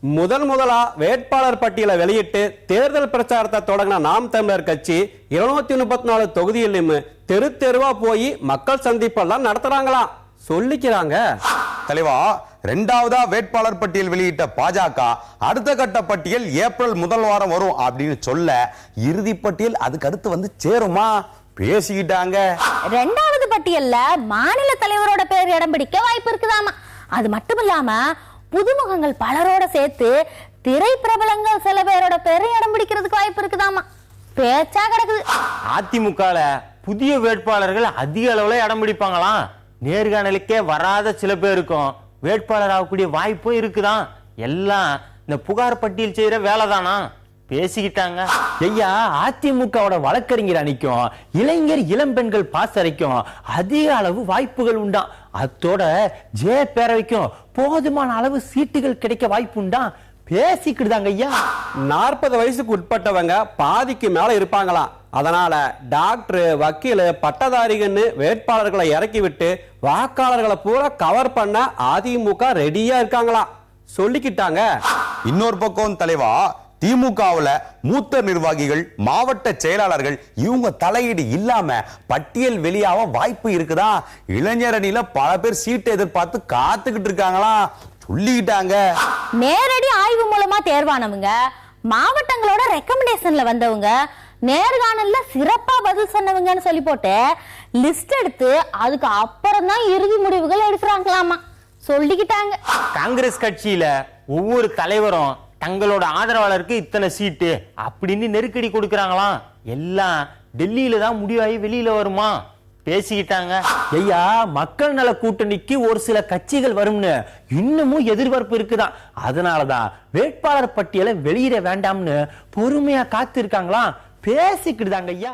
முதலா வேட்பாளர் பட்டியலை வெளியிட்டு தேர்தல் பிரச்சாரத்தை தொடங்கின நாம் தமிழர் கட்சி 234 தொகுதியிலும் தெரு தெருவா போய் மக்கள் சந்திப்பெல்லாம் நடத்துறாங்களாம் சொல்லிக்கிறாங்க. தலைவா, இரண்டாவதா வேட்பாளர் பட்டியல் வெளியிட்ட பாஜக அடுத்த கட்ட பட்டியல் ஏப்ரல் முதல் வாரம் வரும் அப்படின்னு சொல்ல, இறுதி பட்டியல் அதுக்கு அடுத்து வந்து சேருமா பேசிக்கிட்டாங்க. இரண்டாவது பட்டியல்ல மாநில தலைவரோட பேர் இடம் பிடிக்க வாய்ப்பு இருக்குதாமா. அது மட்டும் இல்லாம புதுமுகங்கள் பலரோட சேர்த்து திரை பிரபலங்கள் சில பேரோட பேரை இடம் பிடிக்கிறதுக்கு வாய்ப்பு இருக்குதாமா. பேச்சா கிடக்குது. அதிமுகல புதிய வேட்பாளர்கள் அதிக அளவுல இடம் பிடிப்பாங்களாம். நேர்காணலுக்கே வராத சில பேருக்கும் வேட்பாளர் ஆகக்கூடிய வாய்ப்பும் இருக்குதான். எல்லாம் இந்த புகார் பட்டியல் செய்யற வேலைதானா பேசிக்கிட்டாங்க. ஐயா, அதிமுகவோட வழக்கறிஞர் அணிக்கும் இளைஞர் இளம் பெண்கள் பாசறைக்கும் அதிக அளவு வாய்ப்புகள் உண்டா. அத்தோட ஜே பேரவைக்கும் போதுமான அளவு சீட்டுகள் கிடைக்க வாய்ப்பு உண்டா பேசிக்கிட்டுதாங்க ஐயா. 40 வயசுக்கு உட்பட்டவங்க பாதிக்கு மேல இருப்பாங்களாம். அதனால டாக்டர், வக்கீல், பட்டதாரிகன்னு வேட்பாளர்களை இறக்கி விட்டு வாக்காளர்களை பூரா கவர் பண்ண அதிமுக ரெடியா இருக்காங்களாம் சொல்லிக்கிட்டாங்க. இன்னொரு பக்கம் தலைவா, திமுகவுல மூத்த நிர்வாகிகள், மாவட்ட செயலாளர்கள் இவங்க தலையீடு இல்லாம பட்டியல் வெளியாக வாய்ப்பு இருக்குதா. இளைஞர் அணியில பல பேர் சீட்டை எதிர்பார்த்து காத்துக்கிட்டு இருக்காங்களா சொல்லிக்கிட்டாங்க. நேரடி ஆய்வு மூலமா தேர்வானவங்க, மாவட்டங்களோட ரெக்கமெண்டேஷன்ல வந்தவங்க, நேர்காணல்ல சிறப்பா பதில் சொன்னவங்கன்னு சொல்லி போட்டு லிஸ்ட் எடுத்து அதுக்கு அப்புறம் தான் இறுதி முடிவுகள் எடுக்கிறாங்களாமா சொல்லிக்கிட்டாங்க. காங்கிரஸ் கட்சியில ஒவ்வொரு தலைவரும் தங்களோட ஆதரவாளருக்கு இத்தனை சீட்டு அப்படின்னு நெருக்கடி கொடுக்கறாங்களாம். எல்லாம் டெல்லியில தான் முடிவாகி வெளியில வருமா பேசிக்கிட்டாங்க. ஐயா, மக்கள் நல கூட்டணிக்கு ஒரு சில கட்சிகள் வரும்னு இன்னமும் எதிர்பார்ப்பு இருக்குதான். அதனாலதான் வேட்பாளர் பட்டியலை வெளியிட வேண்டாம்னு பொறுமையா காத்து இருக்காங்களாம் பேசிக்கிட்டுதாங்க ஐயா.